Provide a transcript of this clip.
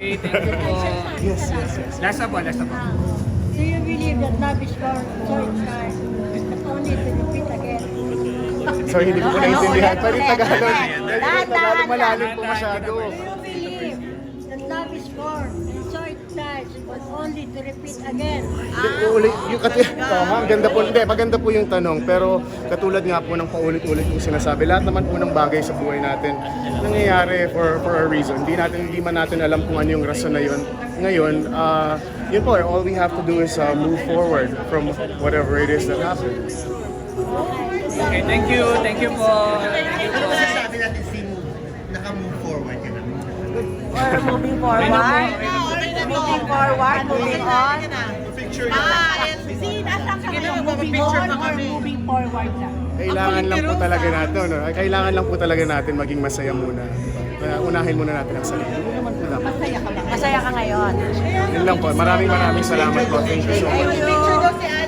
Okay, thank you po. Yes, yes, yes. Last na po, last na po. Do you believe that love is for short time, but only to repeat again? Sorry, hindi ko po naintindihan. Pwede Tagalog. Dahan, Tagalog malalim dahan. po masyado. Do you believe that love is for short time, but only to repeat again? Ang ganda po, hindi, maganda po yung tanong, pero katulad nga po ng paulit-ulit yung sinasabi, lahat naman po ng bagay sa buhay natin nangyayari for a reason. Hindi man natin alam kung ano yung rason na yun. Ngayon, yun po, all we have to do is move forward from whatever it is that happens. Okay, thank you. Thank you po. Thank you Ano po. masasabi natin si Move? Naka-move forward ka na. Or moving forward. Moving forward, moving on. Picture Moving on or moving forward na. Kailangan lang po talaga natin, no? Kailangan lang po talaga natin maging masaya muna. Unahin muna natin ang sarili. Hindi naman po dapat. Masaya ka ngayon. Yun lang po. Maraming salamat po. Thank you so much. Thank you.